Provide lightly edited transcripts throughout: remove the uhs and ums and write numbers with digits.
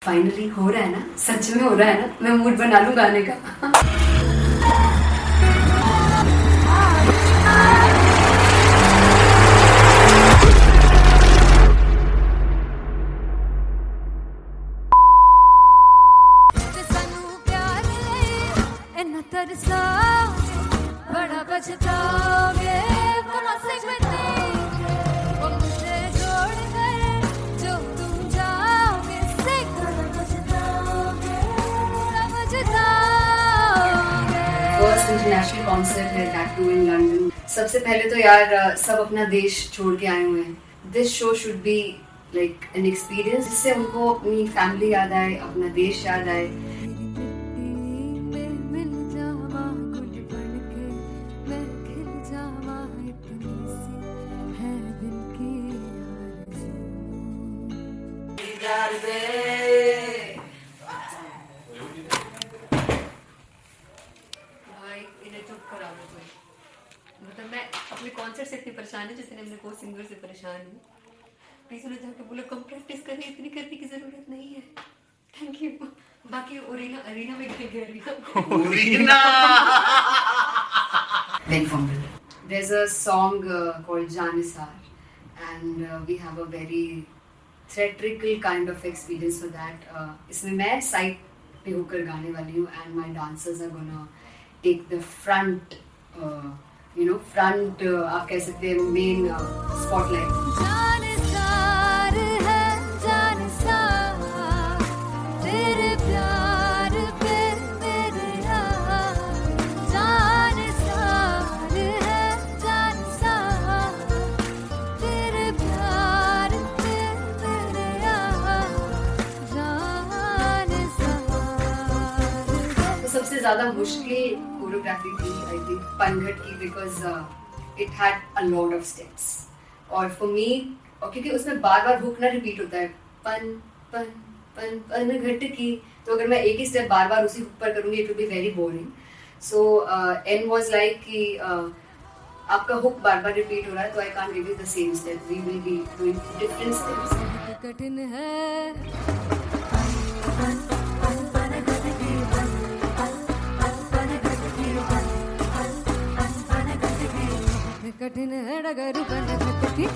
Finally हो रहा है ना, सच में हो रहा है ना, मैं मूड बना लूं गाने का। बड़ा बचताओगे बड़ा से वो मुझे छोड़ कर जो तुम जाओगे से बड़ा बचताओगे बड़ा बचताओगे। फर्स्ट इंटरनेशनल कॉन्सर्ट है दैट टू इन लंदन। सबसे पहले तो यार सब अपना देश छोड़ के आए हुए हैं। This show should be like an experience जिससे उनको अपनी फैमिली याद आए, अपना देश याद आए। भाई इन्हें चुप करा दो कोई। मतलब मैं अपने कॉन्सर्ट से इतनी परेशान है जितने अपने को सिंगर से परेशान हूँ। प्लीज उन्हें जाके बोलो कम प्रैक्टिस करें, इतनी करने की जरूरत नहीं है। Thank you. बाकी अरीना में गए arena Then fumble. There's a song called Janisar and we have a very theatrical kind of experience for that. इसमें मैं साइड पे होकर गाने वाली हूँ and my dancers are gonna take the front, front आप कह सकते हैं main spotlight. जानिसार है जानिसार तेरे प्यार पे मेरे यार। जानिसार है जानिसार तेरे प्यार पे मेरे यार। जानिसार तो सबसे ज़्यादा मुश्किल कोरियोग्राफी थी आई थिंक पनघट की, because it had a lot of steps और फॉर मी, और क्योंकि उसमें बार बार हुक ना रिपीट होता है, पन पन पन पनघट की, तो अगर मैं एक ही स्टेप बार बार उसी हुक पर करूंगी it will be very boring. So an was like कि आपका हुक बार बार रिपीट हो रहा है तो I can't give you the same step, we will be doing different steps. कठिन है कठिन है डगर बनत की।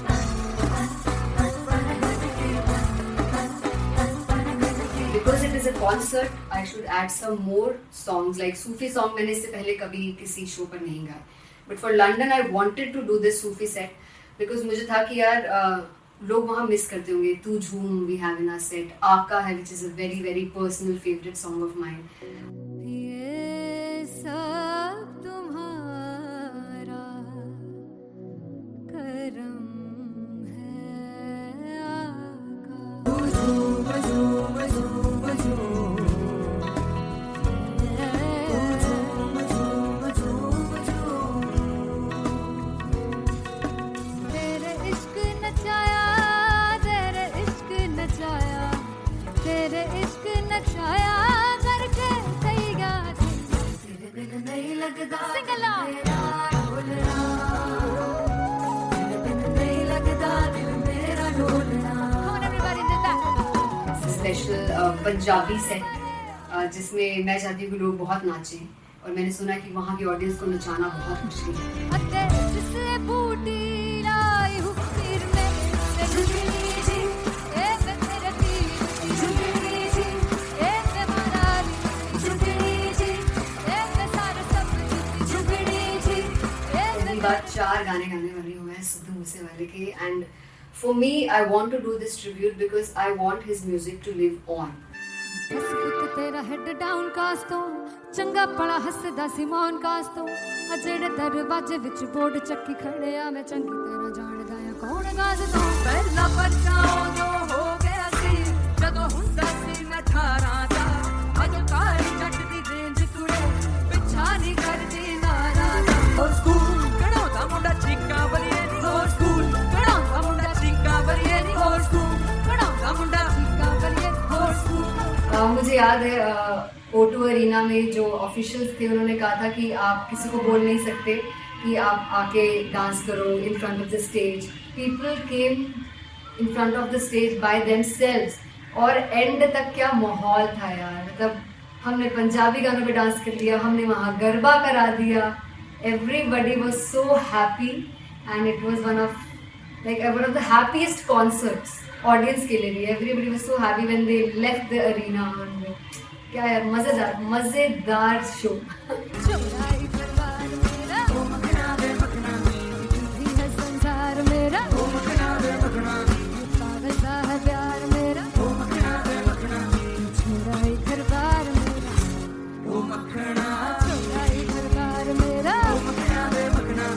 Because it is a concert, I should add some more songs like Sufi song. मैंने इससे पहले कभी किसी शो पर नहीं गाए, but for London I wanted to do this Sufi set because मुझे था कि यार लोग वहाँ मिस करते होंगे। तू झूम we have in our set, आका है which is a very very personal favorite song of mine. ये सब तुम्हारा करम है आका। तेरे इश्क नचाया तेरे इश्क नचाया तेरे इश्क नचाया करके सैया तेरे बिन नहीं लगदा सिंगला मेरा ढोलना तेरे बिन नहीं लगदा दिल मेरा ढोलना। Come on everybody do that. Special Punjabi set जिसमें मैं चाहती हूँ कि लोग बहुत नाचें और मैंने सुना कि वहाँ की ऑडियंस को नचाना बहुत मुश्किल है। अते जिससे बूटी लाई हूँ फिर में से झुकनी जी ए मैं तेरे दिल की झुकनी जी ए मैं मनाली की झुकनी जी ए मैं सारे सब की झुकनी जी ए पहली मैं बार 4 गाने गाने वाली हूँ मैं सिद्धू मूसेवाले के, and for me I want to do this tribute because I want his music to live on. बस पुत तेरा हेड डाउन कास तो चंगा पड़ा हसदा सिमोन कास तो अजेड़े दरवाजे विच बोर्ड चक्की खड़े आ मैं चंगी तरह जानदा आ कौन गाज तो पहला परचाओ जो हो गया सी जदों हुंदा सी मैं 18 दा अजो काली जट दी रेंज कुड़े पिछा नहीं करदी नारा दा। और स्कूल कढ़ाउंदा मुंडा चीका बलिए नी और स्कूल कढ़ाउंदा मुंडा चीका बलिए नी और स्कूल कढ़ाउंदा मुंडा चीका बलिए और स्कूल। मुझे याद है O2 अरीना में जो ऑफिशियल्स थे उन्होंने कहा था कि आप किसी को बोल नहीं सकते कि आप आके डांस करो in front of the stage. People came in front of the stage by themselves और एंड तक क्या माहौल था यार, मतलब हमने पंजाबी गानों पे डांस कर लिया, हमने वहाँ गरबा करा दिया, everybody was so happy and it was one of the happiest concerts audience के लिए भी. Everybody was so happy when they left the arena. और क्या यार, मजेदार मजेदार शो. चौराई परिवार मेरा, ओ मखना वे मखना, तू ही है संसार मेरा, ओ मखना वे मखना, पागल सा है प्यार मेरा, ओ मखना वे मखना, चौराई परिवार मेरा, ओ मखना, चौराई परिवार मेरा, ओ मखना वे मखना,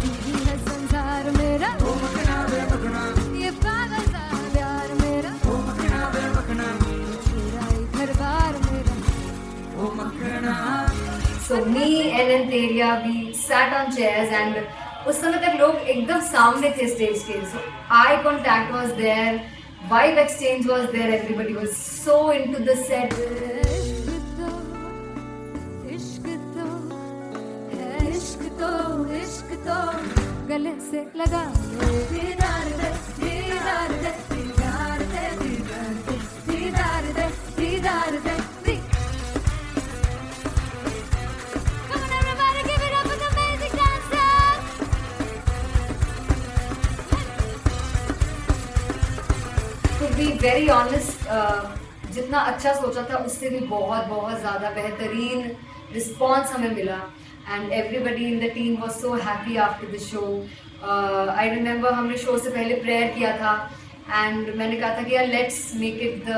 तू ही है संसार मेरा, ओ मखना वे मखना, ये पागल सा है प्यार मेरा, ओ मखना वे मखना, चौराई परिवार मेरा. ओ मखना. So me and Anteria, we sat on chairs and उस समय तक लोग एकदम सामने थे स्टेज के. So eye contact was there, vibe exchange was there, everybody was so into the set. इश्क तो है, इश्क तो, इश्क तो गले से लगा ले. दीदार दे, दीदार दे, दीदार दे, दीदार दे, दीदार दे, दीदार दे. Come on everybody, give it up for the amazing dancers. To be very honest, जितना अच्छा सोचा था उससे भी बहुत बहुत ज़्यादा बेहतरीन रिस्पॉन्स हमें मिला. And everybody in the team was so happy after the show. I remember हमने शो से पहले प्रेयर किया था एंड मैंने कहा था कि यार let's make it the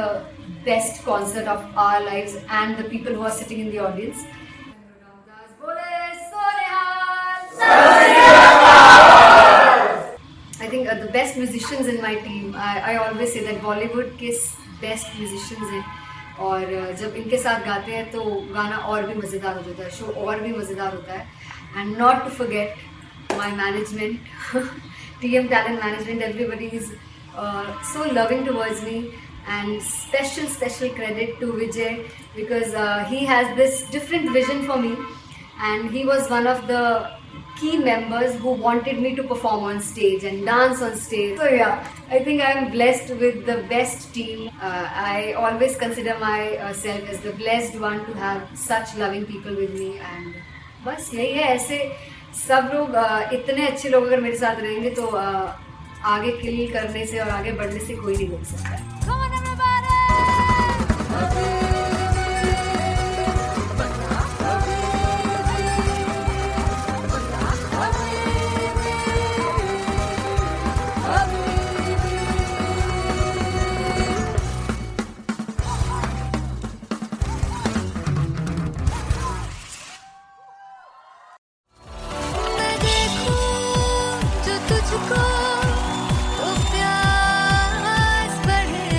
best concert of our lives and the people who are sitting in the audience. I think the best musicians in my team. I always say that Bollywood के best musicians हैं और जब इनके साथ गाते हैं तो गाना और भी मज़ेदार हो जाता है, शो और भी मज़ेदार होता है. And not to forget my management, TM Talent Management. Everybody is so loving towards me, and special credit to Vijay because he has this different vision for me, and he was one of the key members who wanted me to perform on stage and dance on stage. So yeah, I think I am blessed with the best team. I always consider myself as the blessed one to have such loving people with me. And बस यही है, ऐसे सब लोग इतने अच्छे लोग अगर मेरे साथ रहेंगे तो आगे किल करने से और आगे बढ़ने से कोई नहीं रोक सकता है. Come on everybody. मैं देखूं जो तुझको तो प्यास बढ़े.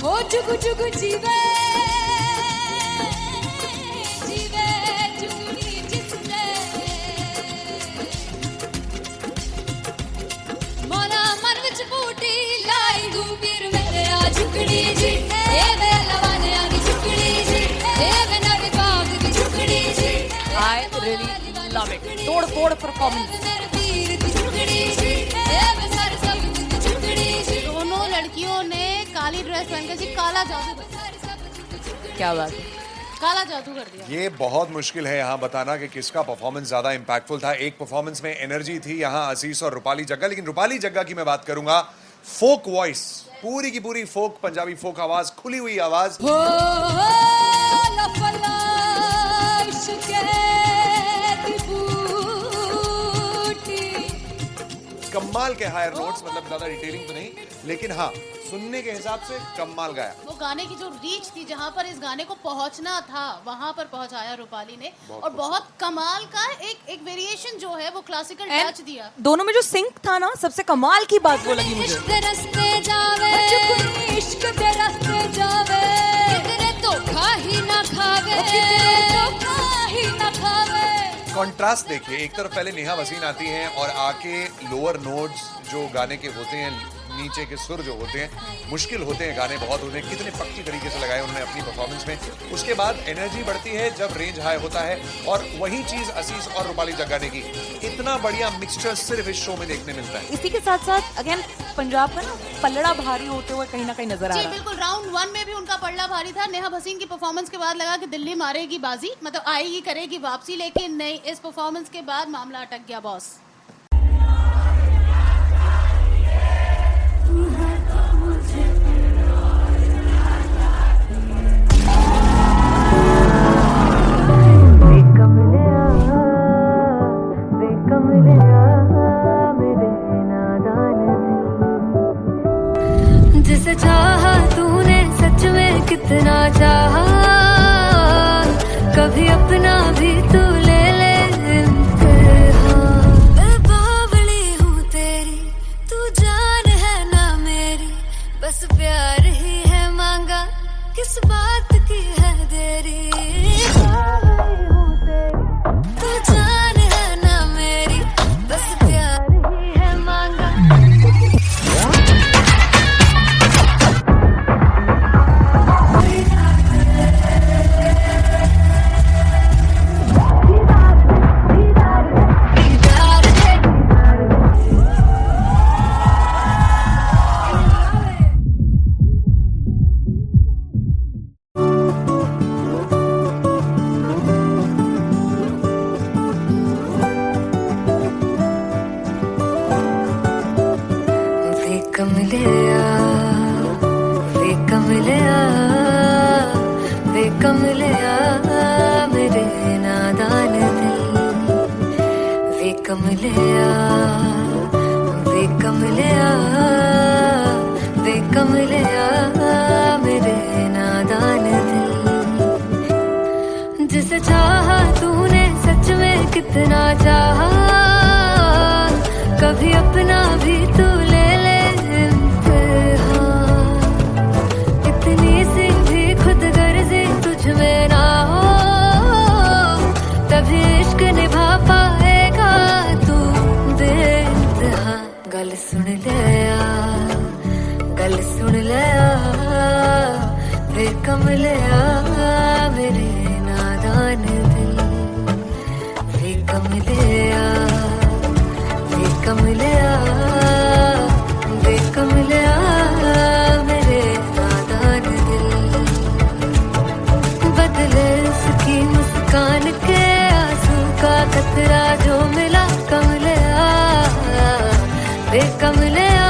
हो जुगु जुगु जीवे जीवे जुगनी जिसने मोला मन विच बूटी लाई गुबीर मेरे आ झुकड़ी जी ए वे लवाने आनी झुकड़ी जी ए वे नवी बाग की झुकड़ी जी I really love it. तोड़ फोड़ परफॉर्मेंस। दोनों लड़कियों ने काली ड्रेस पहनकर जी काला जादू कर दिया। क्या बात है। काला जादू कर दिया। ये बहुत मुश्किल है यहाँ बताना कि किसका परफॉर्मेंस ज्यादा इंपैक्टफुल था। एक परफॉर्मेंस में एनर्जी थी यहाँ असीस और रूपाली जग्गा, लेकिन रूपाली जग्गा की मैं बात करूंगा फोक वॉइस, पूरी की पूरी फोक पंजाबी फोक आवाज, खुली हुई आवाज। कमाल के हायर नोट्स, मतलब ज्यादा डिटेलिंग तो नहीं, लेकिन हाँ सुनने के हिसाब से कमाल गाया। वो गाने की जो रीच थी, जहाँ पर इस गाने को पहुंचना था वहां पर पहुंचाया रूपाली ने, और बहुत कमाल का एक वेरिएशन जो है वो क्लासिकल टच दिया। दोनों में जो सिंक था ना, सबसे कमाल की बात वो लगी मुझे। इश्क दे रस्ते जावे इश्क दे रस्ते जावे कितने धोखा ही ना खावे कितने धोखा ही ना खावे। कॉन्ट्रास्ट देखिए, एक तरफ पहले नेहा वसीम आती हैं और आके लोअर नोट्स जो गाने के होते हैं, नीचे के सुर जो होते हैं, मुश्किल होते हैं, गाने बहुत होते हैं, कितने पक्की तरीके से लगाए उन्होंने अपनी परफॉर्मेंस में। उसके बाद एनर्जी बढ़ती है जब रेंज हाई होता है, और वही चीज असीस और रूपाली जग्गा ने की। इतना बढ़िया मिक्सचर सिर्फ इस शो में देखने मिलता है। इसी के साथ साथ अगेन पंजाब का ना पलड़ा भारी होते हुए कहीं ना कहीं नजर आ जी रहा है। बिल्कुल, राउंड 1 में भी उनका पलड़ा भारी था। नेहा भसीन की परफॉर्मेंस के बाद लगा कि दिल्ली मारेगी बाजी, मतलब आएगी करेगी वापसी, लेकिन नहीं, इस परफॉर्मेंस के बाद मामला अटक गया बॉस। जिसे चाहा तूने सच में कितना चाहा, कभी अपना भी तू ले ले इम्तिहान। मैं बावली हूँ तेरी, तू जान है ना मेरी, बस प्यार ही है मांगा, किस बात की है देरी। बावली हूँ तेरी, तू जान है ना मेरी, बस प्यार ही है मांगा। वे कमलिया मेरे नादान दिल, वे कमलिया मेरे नादान दिल। जिसे चाहा तूने सच में कितना चाहा, कभी अपना भी तू ले ले इम्तिहान। इतनी सी भी खुद गर्जी तुझ में ना हो, तभी इश्क निभा पाएगा तू बेइंतहा। गल सुन ले वे कमलिया मेरे नादान दिल, वे कमलिया मेरे नादान दिल। बदले उसकी मुस्कान के आंसू का कतरा जो मिला कमलिया, वे कमलिया।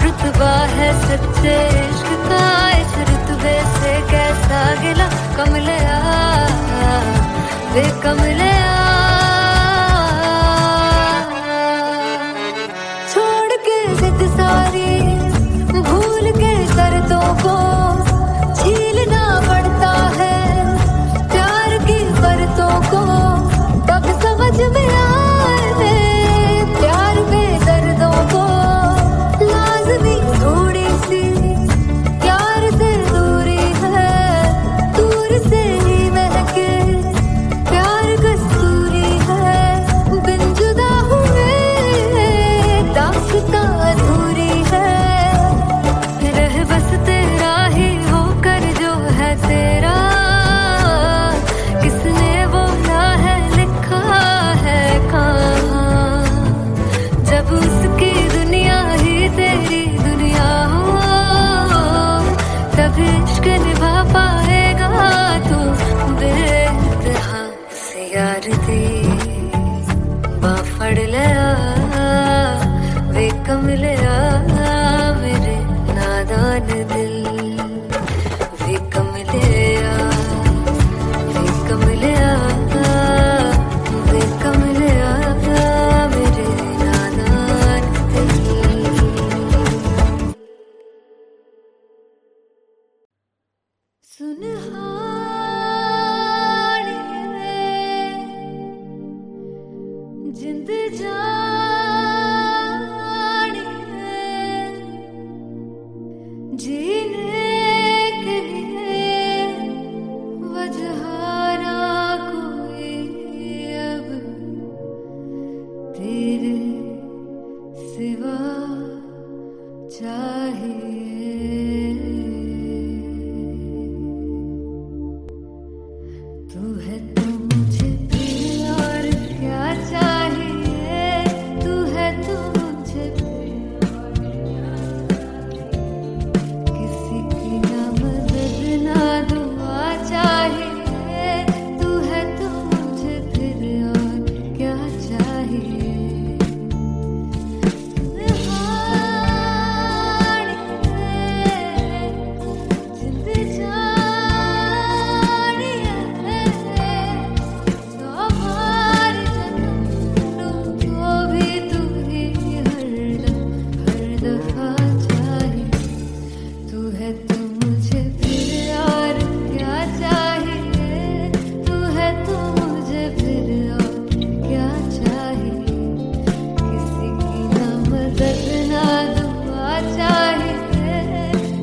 रुतबा है सच्चे इश्क का, इस रुतबे से कैसा गिला कमलिया, वे कमलिया। छोड़ के जिद सारी, भूल के शर्तों को, झीलना पड़ता है प्यार की बरतों को। तब समझ में आए प्यार में दर्दों को, लाज़मी थोड़ी सी उसकी दुनिया ही तेरी दुनिया हो, तभी इश्क निभा पाएगा तू बेइंतहा से यार दी बाह फड़ लिया वे कमलिया मेरे नादान दिल वे कमलिया वे कमलिया वे कमलिया मेरे नादान दिल। सुनहानिए जिंद जानिए जीने के लिए वजह ना कोई अब तेरे सिवा चाहिए। तू है तो मुझे फिर और क्या चाहिए, तू है तो मुझे किसी की ना मदद ना दुआ चाहिए, तू है तो मुझे फिर और क्या चाहिए। जिंद जानिए सौ बार जन्म को भी तू ही हर दफा चाहिए। तू है तो मुझे फिर और क्या चाहिए, तू है तो मुझे फिर और क्या चाहिए। किसी की ना मदद ना दुआ चाहिए,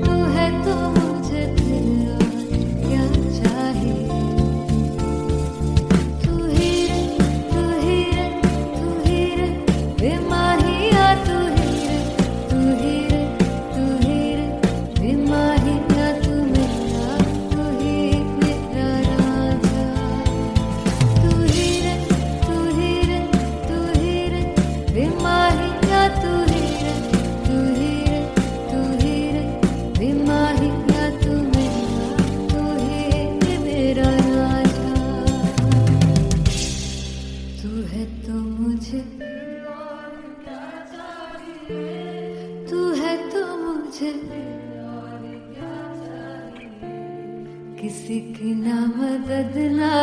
तू है तो मुझे फिर और क्या चाहिए। तू ही रे तू ही रे तू ही रे बेमाहिया, तू ही रे तू ही रे तू ही रे बेमाहिया, तू मेरा तू ही मेरा राजा। तू ही रे तू ही रे तू ही रे बेमाहिया, तू ही रे तू ही रे तू ही रे बेमाहिया, तू मेरा तू ही मेरा राजा। तू है तो मुझे तू है तो मुझे किसी की ना मदद ना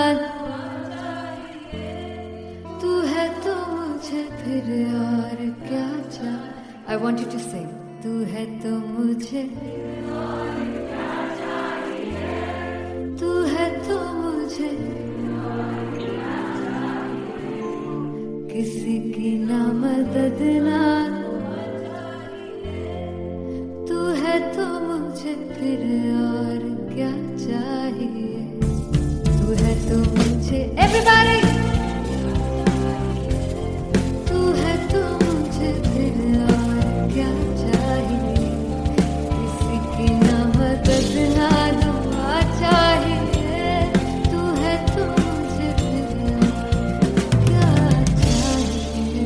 तू है तो मुझे फिर और क्या चाहिए। I want you to sing. तू है तो मुझे तू है तो मुझे किसी की ना मदद ना तू है तो मुझे फिर और क्या चाहिए। तू है तो मुझे everybody तू है तो मुझे फिर और क्या चाहिए। किसी की ना मदद ना दुआ चाहिए, तू है तो मुझे फिर और क्या चाहिए।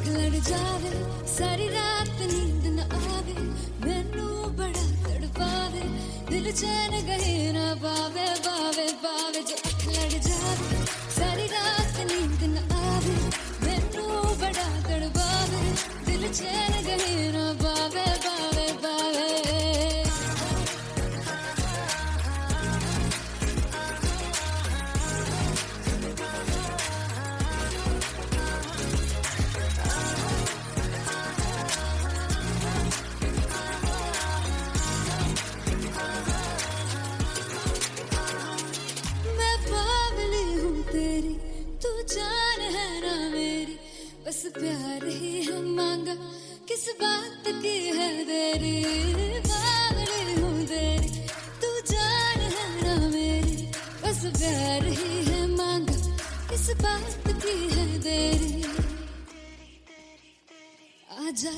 लड़ जावे सारी रात नींद न आवे, मैनू बड़ा तड़पावे, दिल चैन गहे न पावे पावे पावे। जो अख लड़ जावे सारी रात नींद न आवे, मैनू बड़ा तड़पावे, दिल चैन गहे न पावे पावे पावे।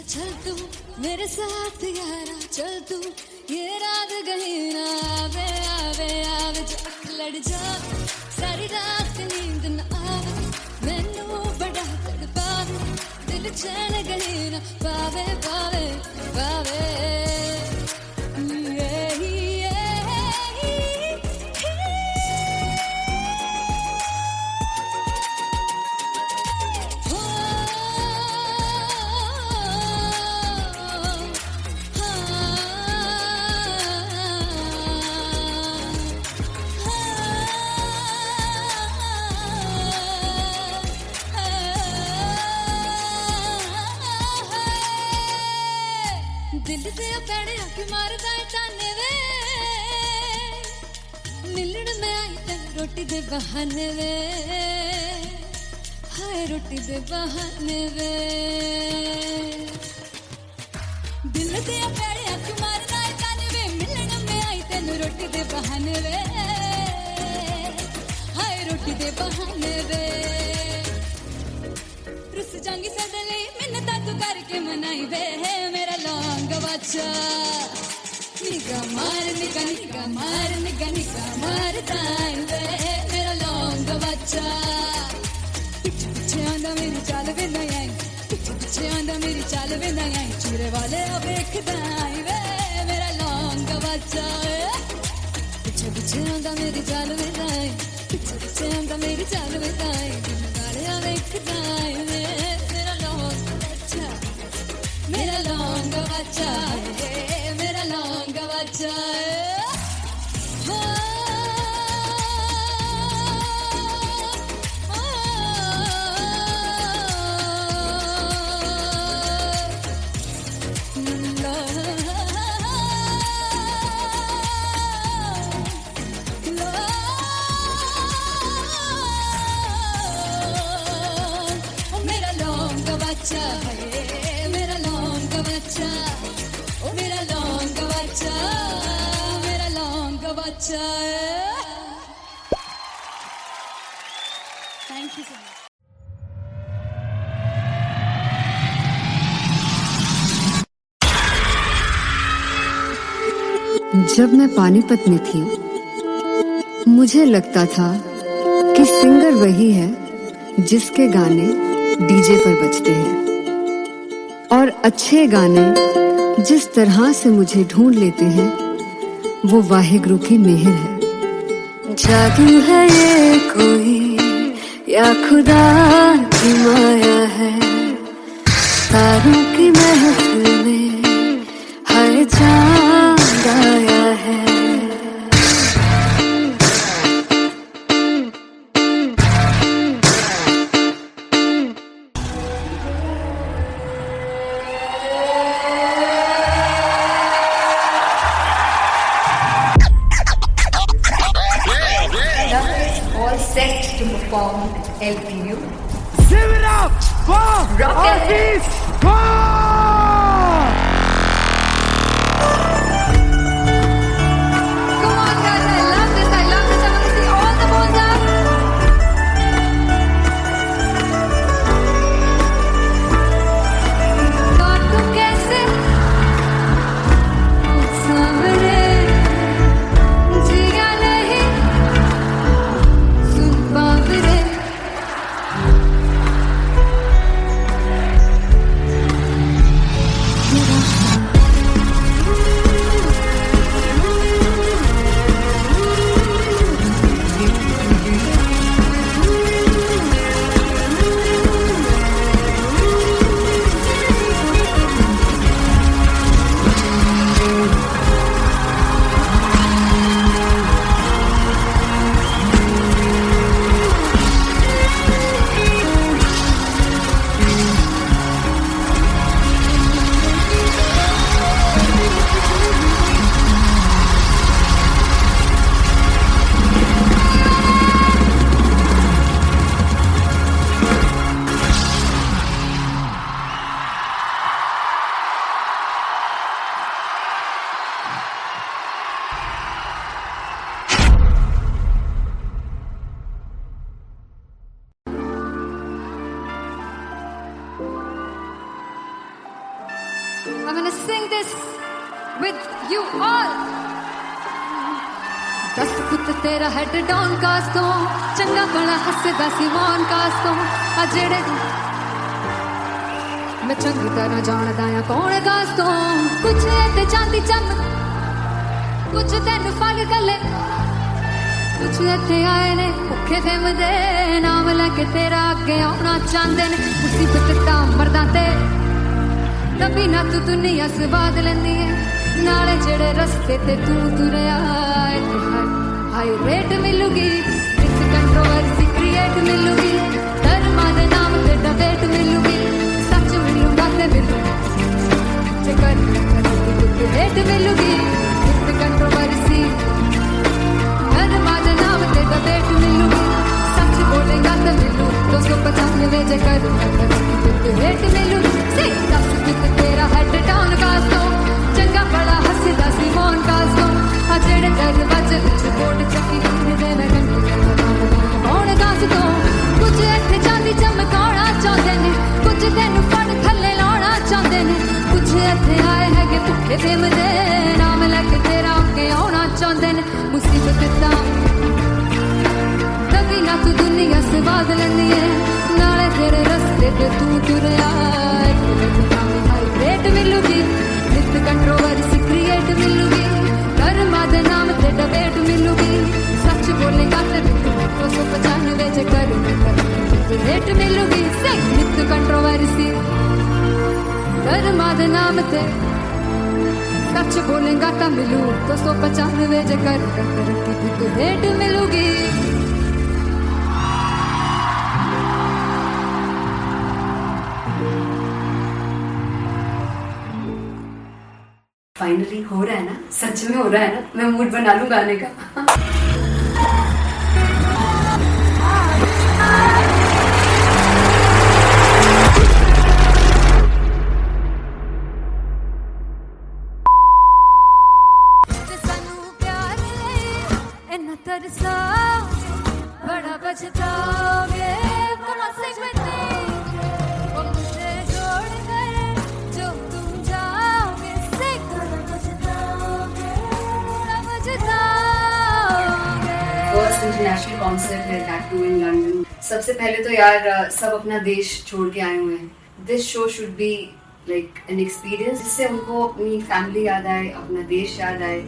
चल तू मेरे साथ यारा, चल तू ये रात कहीं ना आवे आवे आवे, जो अख लड़ जा सारी रात नींद न आवे, मैनू बड़ा तड़पावे, दिल चैन कहीं ना पावे पावे पावे। दिल दे पैड़े आके मारदा है ताने वे, मिलन में आई तेन रोटी दे बहाने वे, हाय रोटी दे बहाने वे। दिल दे पैड़े आके मारदा है ताने वे, मिलन में आई तेन रोटी दे बहाने वे, हाय रोटी दे बहाने वे। रुस जांगी सदे लई मिन्नता तू करके मनाई वे, मेरा लौंग बच्चा निगा मार निगा निगा मार निगा निगा मार ताई वे, मेरा लौंग बच्चा। पीछे पीछे आंदा मेरी चाल वे नहीं आई, पीछे पीछे आंदा मेरी चाल वे नहीं आई, चूरे वाले अब देखदा आई वे, मेरा लौंग बच्चा। पीछे पीछे आंदा मेरी चाल वे नहीं आई, पीछे पीछे आंदा मेरी चाल वे नहीं आई, दिन वाले अब देखदा आई वे, मेरा लौंग बच्चा, मेरा लौंग बच्चा, मेरा लौंग बच्चा। मेरा लौंग बच्चा है, मेरा लौंग बच्चा, ओ मेरा लौंग बच्चा, मेरा लौंग बच्चा। Thank you so much. जब मैं पानीपत में थी, मुझे लगता था कि सिंगर वही है जिसके गाने डीजे पर बजते हैं, और अच्छे गाने जिस तरह से मुझे ढूंढ लेते हैं वो वाहिगुरु की मेहर है। जादू है ये कोई या खुदा की माया है, तारों की महफिल में हर चांद आया है। All set to perform LPU. Give it up for Rock and Artist Paul! Come on guys, I love this, I love this. I want to see all the balls up. God तू कैसे सामने जिया नहीं सुन बाबरे, this with you all. 10 foot तेरा head down कास तो चंगा भला हसदा सी मौन कास तो आ जेड़े मैं चंगी तरह जानदा आ कौन कास तो कुछ ते चांदी चम कुछ तेन फल गले कुछ इत्थे आए ने भुखे फिरदे नाम लैके तेरा अगे आउणा चाहंदे ने मुसीबत तां मरदा ते तभी ना तू दुनिया स्वाद लैंदी है नाले जेड़े रस्ते ते तू तुरया हाई रेट मिलूगी विद कंट्रोवर्सी क्रिएट मिलूगी धर्मा दे नाम ते डिबेट मिलूगी सच मिलूगा ते मिलू जे कर रेट मिलूगी विद कंट्रोवर्सी धर्मा दे नाम ते डिबेट मिलूगी सच बोलेगा ते मिलू 295 जे कर रेट मिलूगी से 10 फुट तेरा हेड डाउन कास तो चंगा बड़ा हसदा सी मौन कास तो आ जेड़े दरवाजे विच बोर्ड चक्की फिरदे मैं कौन कास तो कुछ इत्थे चांदी चमकाउणा चाहंदे ने कुछ तैनू फड़ थल्ले लाउणा चाहंदे ने कुछ इत्थे आए हैगे भुखे फिरदे नाम लैके तेरा अगे आउणा चाहंदे ने मुसीबत तां तभी ना तू दुनिया स्वाद लैंदी है नाले तेरे रस्ते ते तू तुरया रेट मिलूगी विद कंट्रोवर्सी क्रिएट मिलूगी धर्मा दे नाम ते डिबेट मिलूगी सच बोलेगा ते 295 जे कर रेट मिलूगी से विद कंट्रोवर्सी धर्मा दे नाम ते सच बोलेगा ता मिलू 295 जे कर रेट मिलूगी फाइनली हो रहा है ना, सच में हो रहा है ना, मैं मूड बना लूं गाने का। तरसा बड़ा बचताओगे मुनासिब में वो मुझे जोड़ कर जो तुम जाओगे से बचताओगे फर्स्ट इंटरनेशनल कॉन्सर्ट है दैट टू इन लंदन। सबसे पहले तो यार सब अपना देश छोड़ के आए हुए हैं। This show should be like an experience जिससे उनको अपनी फैमिली याद आए, अपना देश याद आए।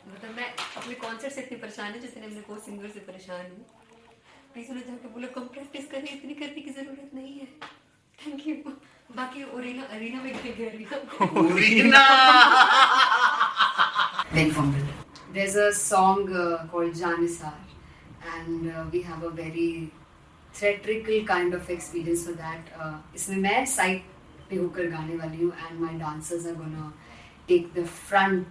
मतलब मैं अपने कॉन्सर्ट से इतनी परेशान हूँ जितने अपने को सिंगर से परेशान हूँ। प्लीज उन्हें जाके बोलो कम प्रैक्टिस करनी, इतनी करने की जरूरत नहीं है। Thank you. बाकी अरीना में गया Very fumble. There's a song called Janisar, and we have a very theatrical kind of experience for that. इसमें मैं साइड पे होकर गाने वाली हूँ, and my dancers are gonna take the front,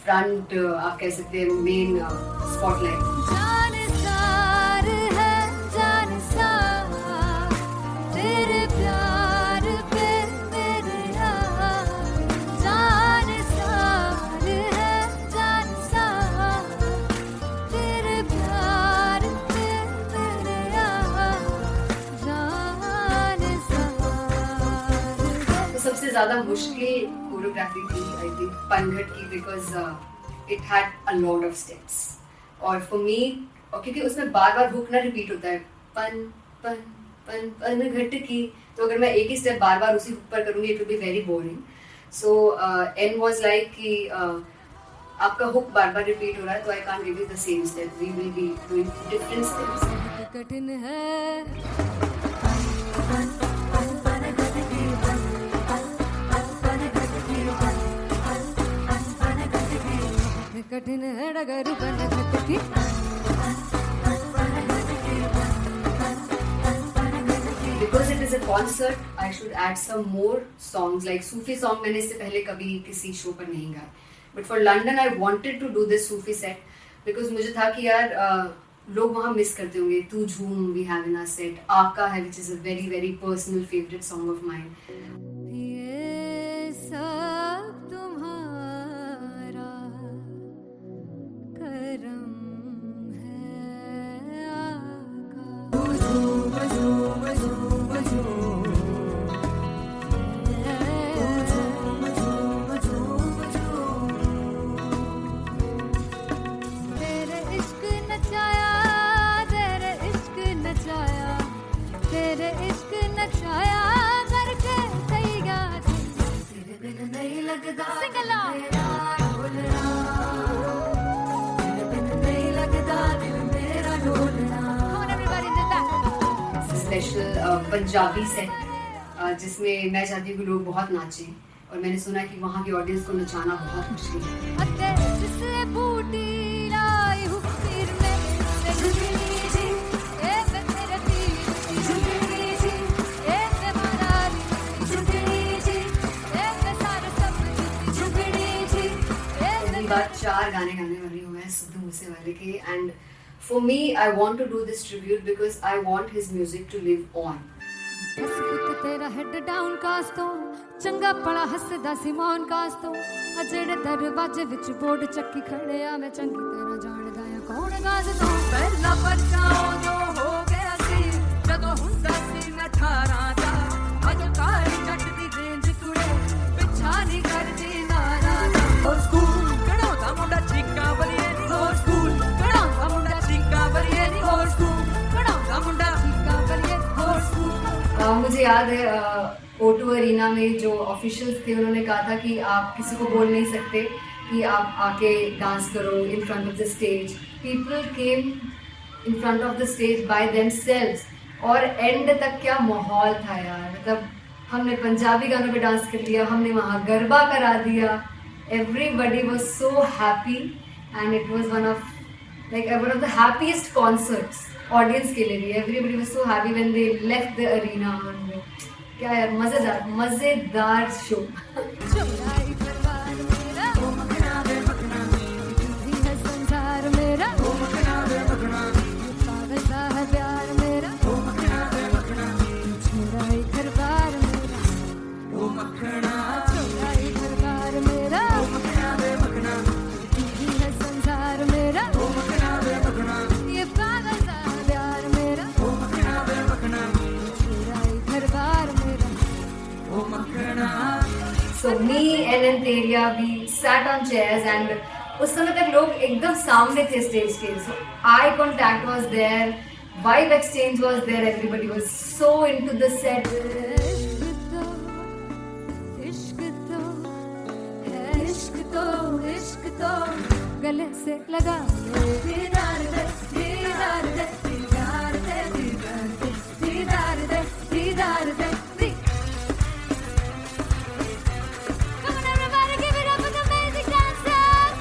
front आप कह सकते हैं main spotlight. जानसार है जानसार तेरे प्यार पे मेरे यार जानसार है जानसार तेरे प्यार पे मेरे यार जानसार। तो सबसे ज़्यादा मुश्किल कोरियोग्राफी थी आई थिंक पनघट की, because it had a lot of steps. और फॉर मी, और क्योंकि उसमें बार बार हुक ना रिपीट होता है, पन पन पन पन घट की, तो अगर मैं एक ही स्टेप बार बार उसी हुक पर करूंगी it will be very boring. So an was like कि आपका हुक बार बार रिपीट हो रहा है तो I can't give you the same step, we will be doing different steps. कठिन है कठिन है डगर पनघट की। Because it is a concert, I should add some more songs like Sufi song. मैंने इससे पहले कभी किसी शो पर नहीं गाया, but for London I wanted to do this Sufi set because मुझे था कि यार लोग वहाँ मिस करते होंगे. तू झूम we have in our set. आका है which is a very very personal favorite song of mine. ये सब तुम्हारा करम है आका. तेरे इश्क नचाया, तेरे इश्क नचाया, तेरे इश्क नचाया करके तैयार. तेरे बिन नहीं लगता Sing along. तेरे बिन नहीं लगता दिल मेरा डोलना. Come on everybody do that. Special Punjabi set जिसमें मैं चाहती हूँ कि लोग बहुत नाचें, और मैंने सुना है कि वहाँ की ऑडियंस को नचाना बहुत मुश्किल है. अते जिससे बूटी लाई हूँ सिर में, ते झुकनी जी, ए वे तेरे तीर की झुकनी जी, ए वे मराली की झुकनी जी, ए वे सारे सब की झुकनी जी, ए वे पहली बार 4 गाने गाने वाली हूँ मैं सिद्धू मूसेवाले के. And for me I want to do this tribute because I want his music to live on. बस पुत तेरा हेड डाउन कास तो चंगा पड़ा हसदा सिमोन कास तो आ जेड़े दरवाजे विच बोर्ड चक्की खड़े आ मैं चंगी तरह जानदा आ कौन गाज तो. ਪਹਿਲਾ ਬੱਚਾ ਉਦੋਂ ਹੋ ਗਿਆ ਸੀ ਜਦੋਂ ਹੁੰਦਾ ਸੀ ਮੈਂ 18 ਦਾ ਅੱਜ ਕਾਲੀ ਜੱਟ ਦੀ ਰੇਂਜ ਕੁੜੇ ਪਿੱਛਾ ਨਹੀਂ ਕਰਦੀ ਨਾਰਾ ਦਾ ਹੋਰ ਸਕੂਲ ਕਢਾਉਂਦਾ ਮੁੰਡਾ ਚੀਕਾਂ ਬਲੀਏ ਨੀ ਹੋਰ ਸਕੂਲ ਕਢਾਉਂਦਾ ਮੁੰਡਾ ਚੀਕਾਂ ਬਲੀਏ ਨੀ ਹੋਰ ਸਕੂਲ ਕਢਾਉਂਦਾ ਮੁੰਡਾ ਚੀਕਾਂ ਬਲੀਏ ਹੋਰ ਸਕੂਲ. मुझे याद है O2 अरीना में जो ऑफिशियल्स थे उन्होंने कहा था कि आप किसी को बोल नहीं सकते कि आप आके डांस करो in front of the stage. People came in front of the stage by themselves, और एंड तक क्या माहौल था यार. मतलब हमने पंजाबी गानों पे डांस कर लिया, हमने वहाँ गरबा करा दिया. Everybody was so happy and it was one of the happiest concerts audience के लिए भी. Everybody was so happy when they left the arena. क्या यार, मजेदार शो. चुराई परवार मेरा ओ मखना दे मखना ही है संसार मेरा ओ मखना दे मखना पागल सा है प्यार मेरा ओ मखना दे मखना चुराई परवार मेरा ਉਹ ਮੱਖਣਾ चुराई परवार मेरा ਉਹ ਮੱਖਣਾ ਦੇ ਮੱਖਣਾ ही है संसार मेरा ਉਹ ਮੱਖਣਾ ਦੇ ਮੱਖਣਾ ये पागल सा है प्यार मेरा ਉਹ ਮੱਖਣਾ ਦੇ ਮੱਖਣਾ चुराई परवार मेरा. ਉਹ ਮੱਖਣਾ. So me and Anteria, we sat on chairs and उस समय तक लोग एकदम सामने थे स्टेज के. So eye contact was there, vibe exchange was there, everybody was so into the set. इश्क तो है, इश्क तो इश्क तो गले से लगा दीदार दे दीदार दे दीदार दे दीदार दे दीदार दे दीदार दे. Come on everybody, give it up for the amazing dancers.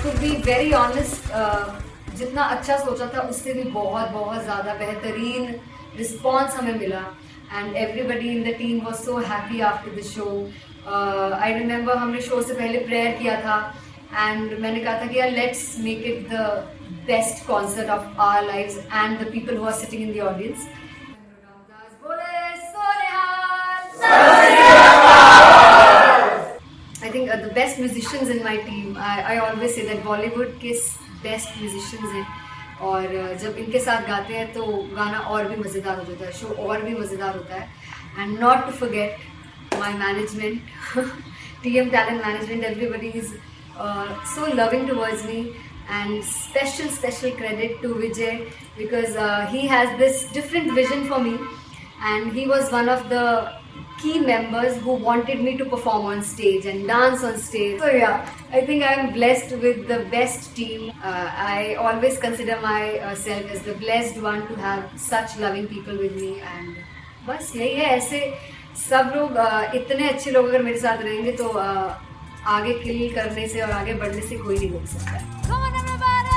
To be very honest, जितना अच्छा सोचा था उससे भी बहुत बहुत ज़्यादा बेहतरीन रिस्पॉन्स हमें मिला. And everybody in the team was so happy after the show. I remember हमने शो से पहले प्रेयर किया था एंड मैंने कहा था कि यार let's make it the best concert of our lives and the people who are sitting in the audience. I think the best musicians in my team, I always say that Bollywood के best musicians हैं, और जब इनके साथ गाते हैं तो गाना और भी मज़ेदार हो जाता है, शो और भी मज़ेदार होता है. And not to forget my management, TM Talent Management, everybody is so loving towards me, and special credit to Vijay because he has this different vision for me, and he was one of the key members who wanted me to perform on stage and dance on stage. So yeah, I think I'm blessed with the best team. I always consider myself as the blessed one to have such loving people with me, and बस यही है. ऐसे सब लोग इतने अच्छे लोग अगर मेरे साथ रहेंगे तो आगे किल करने से और आगे बढ़ने से कोई नहीं रोक सकता है. Come on everybody.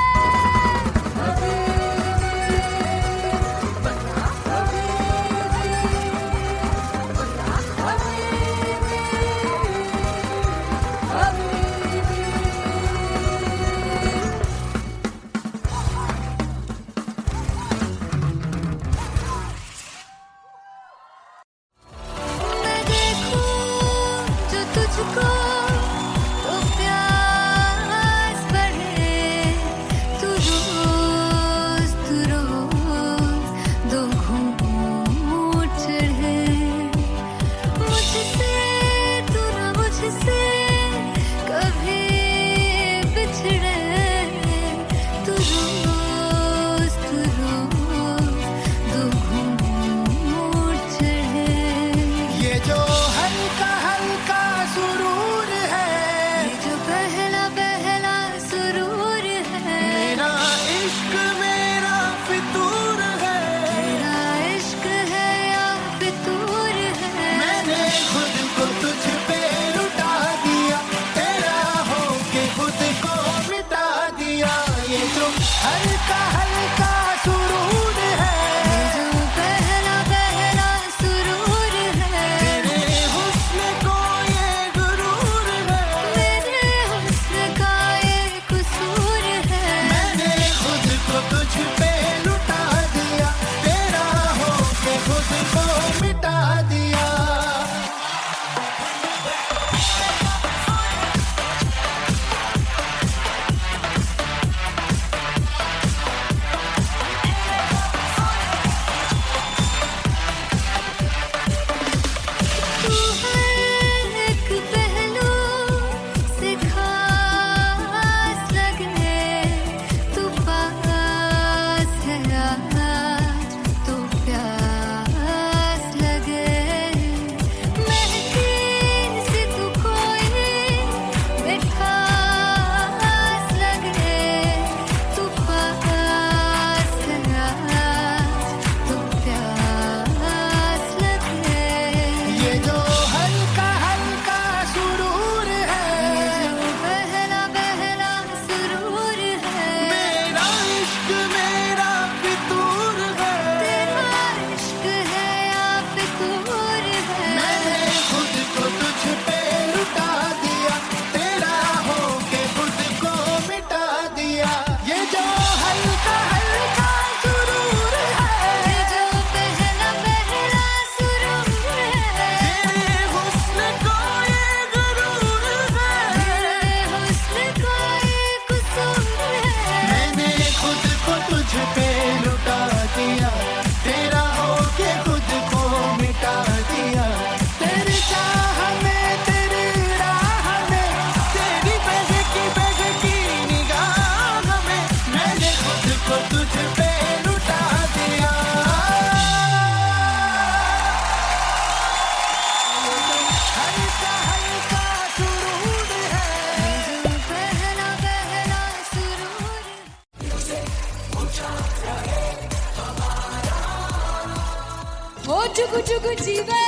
ओ जुगु जुगु जीवे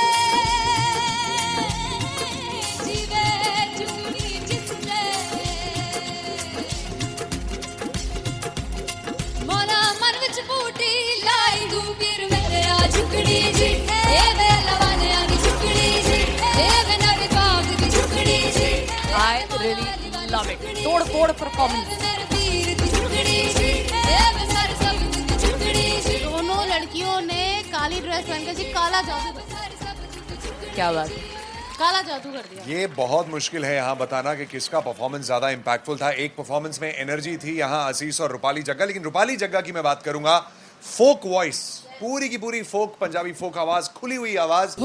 जीवे जुगनी जिसने मोरा मन विच बूटी लाई दूबीर मेरे आ झुकड़ी जी ए वे लवाने आ झुकड़ी जी ए वे नवी बाग दी झुकड़ी जी I really love it. तोड़ फोड़ परफॉर्मेंस। दोनों लड़कियों ने काली ड्रेस पहनकर जी काला जादू क्या बात है। काला जादू कर दिया। ये बहुत मुश्किल है यहाँ बताना कि किसका परफॉर्मेंस ज्यादा इंपैक्टफुल था। एक परफॉर्मेंस में एनर्जी थी यहाँ असीस और रूपाली जग्गा, लेकिन रूपाली जग्गा की मैं बात करूंगा फोक वॉइस, पूरी की पूरी फोक, पंजाबी फोक आवाज, खुली हुई आवाज।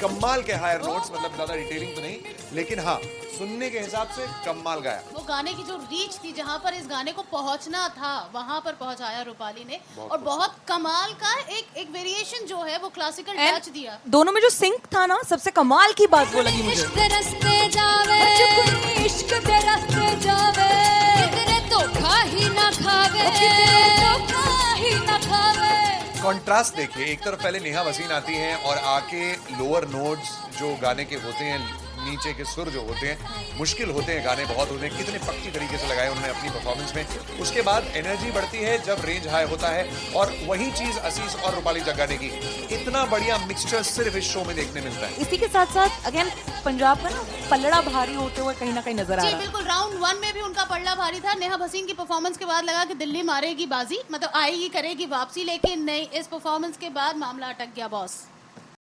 कमाल के हायर नोट्स, मतलब ज्यादा डिटेलिंग तो नहीं, लेकिन हाँ सुनने के हिसाब से कमाल गाया। वो गाने की जो रीच थी, जहाँ पर इस गाने को पहुंचना था वहां पर पहुंचाया रूपाली ने, और बहुत कमाल का एक वेरिएशन जो है वो क्लासिकल टच दिया। दोनों में जो सिंक था ना, सबसे कमाल की बात वो लगी मुझे। इश्क दे रस्ते जावे इश्क दे रस्ते जावे किधरे धोखा ही ना खावे धोखा ही ना खावे। कॉन्ट्रास्ट देखिए, एक तरफ पहले नेहा वसीन आती हैं और आके लोअर नोट्स जो गाने के होते हैं, नीचे के सुर जो होते हैं, मुश्किल होते हैं गाने, बहुत होते हैं, कितने पक्की तरीके से लगाए उन्होंने अपनी परफॉर्मेंस में। उसके बाद एनर्जी बढ़ती है जब रेंज हाई होता है, और वही चीज असीस और रूपाली जग्गा ने की। इतना बढ़िया मिक्सचर सिर्फ इस शो में देखने मिलता है। इसी के साथ साथ अगेन पंजाब का ना पलड़ा भारी होते हुए कहीं ना कहीं नजर आ जी रहा है। बिल्कुल, राउंड 1 में भी उनका पल्ला भारी था। नेहा भसीन की परफॉर्मेंस के बाद लगा कि दिल्ली मारेगी बाजी, मतलब आएगी करेगी वापसी, लेकिन नहीं, इस परफॉर्मेंस के बाद मामला अटक गया बॉस।